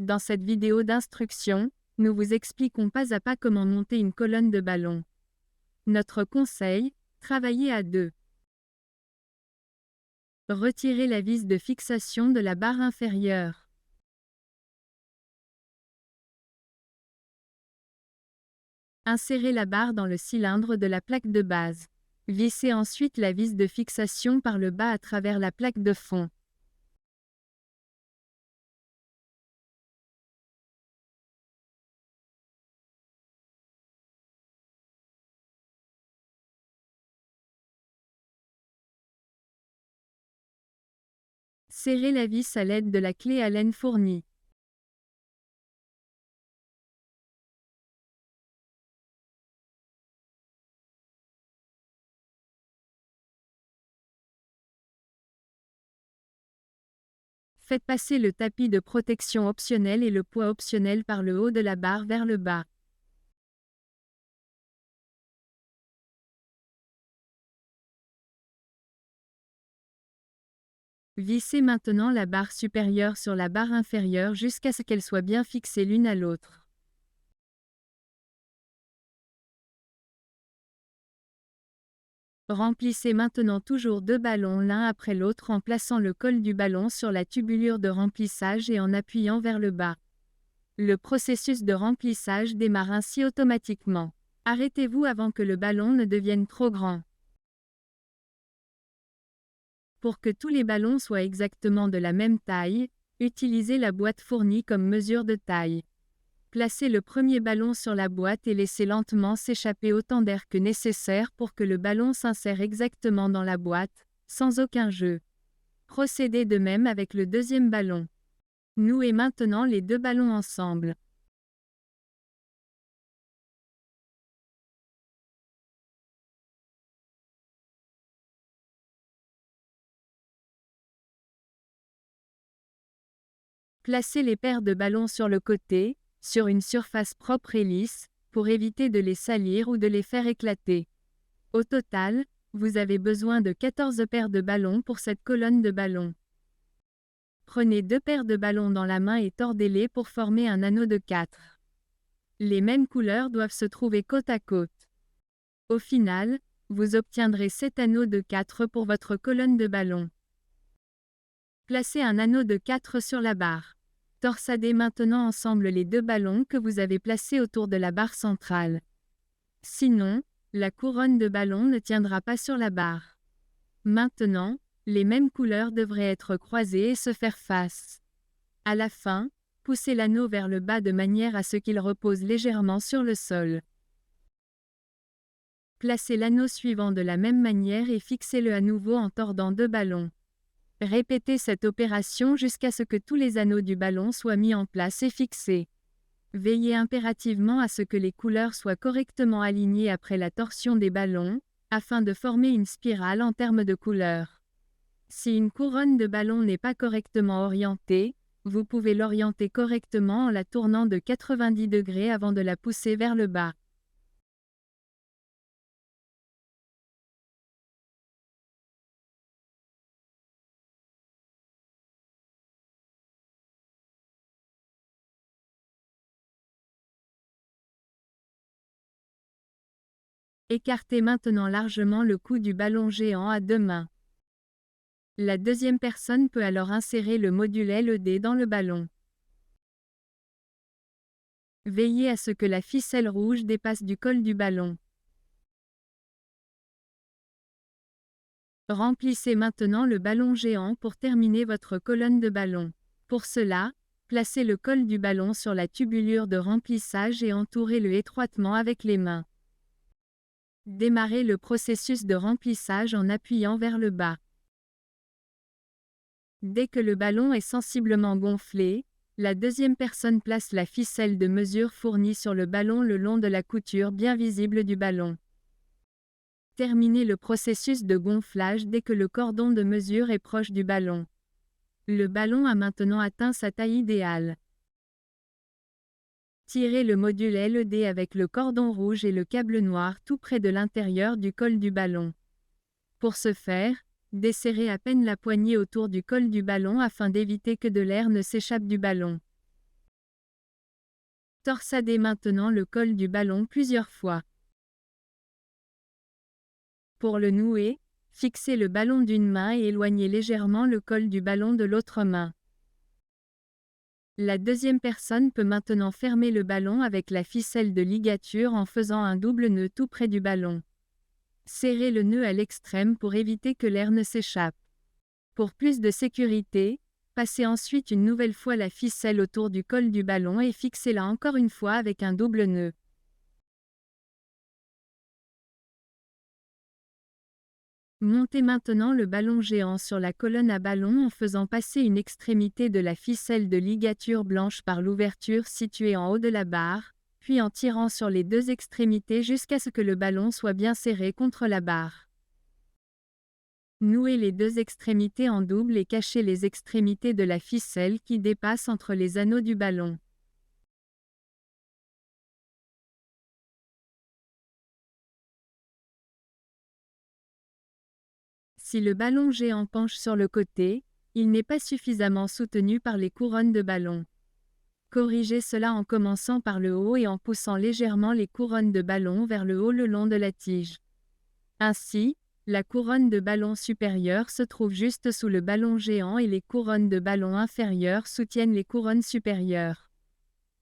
Dans cette vidéo d'instruction, nous vous expliquons pas à pas comment monter une colonne de ballon. Notre conseil, travaillez à deux. Retirez la vis de fixation de la barre inférieure. Insérez la barre dans le cylindre de la plaque de base. Vissez ensuite la vis de fixation par le bas à travers la plaque de fond. Serrez la vis à l'aide de la clé Allen fournie. Faites passer le tapis de protection optionnel et le poids optionnel par le haut de la barre vers le bas. Vissez maintenant la barre supérieure sur la barre inférieure jusqu'à ce qu'elles soient bien fixées l'une à l'autre. Remplissez maintenant toujours deux ballons l'un après l'autre en plaçant le col du ballon sur la tubulure de remplissage et en appuyant vers le bas. Le processus de remplissage démarre ainsi automatiquement. Arrêtez-vous avant que le ballon ne devienne trop grand. Pour que tous les ballons soient exactement de la même taille, utilisez la boîte fournie comme mesure de taille. Placez le premier ballon sur la boîte et laissez lentement s'échapper autant d'air que nécessaire pour que le ballon s'insère exactement dans la boîte, sans aucun jeu. Procédez de même avec le deuxième ballon. Nouez maintenant les deux ballons ensemble. Placez les paires de ballons sur le côté, sur une surface propre et lisse, pour éviter de les salir ou de les faire éclater. Au total, vous avez besoin de 14 paires de ballons pour cette colonne de ballons. Prenez deux paires de ballons dans la main et tordez-les pour former un anneau de 4. Les mêmes couleurs doivent se trouver côte à côte. Au final, vous obtiendrez 7 anneaux de 4 pour votre colonne de ballons. Placez un anneau de 4 sur la barre. Torsadez maintenant ensemble les deux ballons que vous avez placés autour de la barre centrale. Sinon, la couronne de ballon ne tiendra pas sur la barre. Maintenant, les mêmes couleurs devraient être croisées et se faire face. À la fin, poussez l'anneau vers le bas de manière à ce qu'il repose légèrement sur le sol. Placez l'anneau suivant de la même manière et fixez-le à nouveau en tordant deux ballons. Répétez cette opération jusqu'à ce que tous les anneaux du ballon soient mis en place et fixés. Veillez impérativement à ce que les couleurs soient correctement alignées après la torsion des ballons, afin de former une spirale en termes de couleurs. Si une couronne de ballon n'est pas correctement orientée, vous pouvez l'orienter correctement en la tournant de 90 degrés avant de la pousser vers le bas. Écartez maintenant largement le cou du ballon géant à deux mains. La deuxième personne peut alors insérer le module LED dans le ballon. Veillez à ce que la ficelle rouge dépasse du col du ballon. Remplissez maintenant le ballon géant pour terminer votre colonne de ballon. Pour cela, placez le col du ballon sur la tubulure de remplissage et entourez-le étroitement avec les mains. Démarrez le processus de remplissage en appuyant vers le bas. Dès que le ballon est sensiblement gonflé, la deuxième personne place la ficelle de mesure fournie sur le ballon le long de la couture bien visible du ballon. Terminez le processus de gonflage dès que le cordon de mesure est proche du ballon. Le ballon a maintenant atteint sa taille idéale. Tirez le module LED avec le cordon rouge et le câble noir tout près de l'intérieur du col du ballon. Pour ce faire, desserrez à peine la poignée autour du col du ballon afin d'éviter que de l'air ne s'échappe du ballon. Torsadez maintenant le col du ballon plusieurs fois. Pour le nouer, fixez le ballon d'une main et éloignez légèrement le col du ballon de l'autre main. La deuxième personne peut maintenant fermer le ballon avec la ficelle de ligature en faisant un double nœud tout près du ballon. Serrez le nœud à l'extrême pour éviter que l'air ne s'échappe. Pour plus de sécurité, passez ensuite une nouvelle fois la ficelle autour du col du ballon et fixez-la encore une fois avec un double nœud. Montez maintenant le ballon géant sur la colonne à ballon en faisant passer une extrémité de la ficelle de ligature blanche par l'ouverture située en haut de la barre, puis en tirant sur les deux extrémités jusqu'à ce que le ballon soit bien serré contre la barre. Nouez les deux extrémités en double et cachez les extrémités de la ficelle qui dépassent entre les anneaux du ballon. Si le ballon géant penche sur le côté, il n'est pas suffisamment soutenu par les couronnes de ballon. Corrigez cela en commençant par le haut et en poussant légèrement les couronnes de ballon vers le haut le long de la tige. Ainsi, la couronne de ballon supérieure se trouve juste sous le ballon géant et les couronnes de ballon inférieures soutiennent les couronnes supérieures.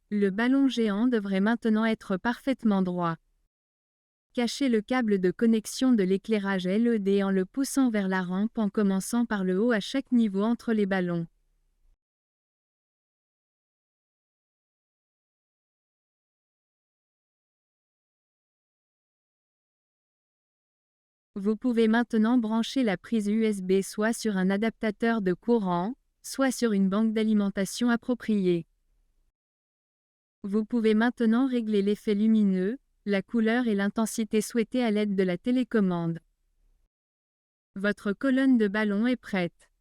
Le ballon géant devrait maintenant être parfaitement droit. Cachez le câble de connexion de l'éclairage LED en le poussant vers la rampe en commençant par le haut à chaque niveau entre les ballons. Vous pouvez maintenant brancher la prise USB soit sur un adaptateur de courant, soit sur une banque d'alimentation appropriée. Vous pouvez maintenant régler l'effet lumineux, la couleur et l'intensité souhaitée à l'aide de la télécommande. Votre colonne de ballon est prête.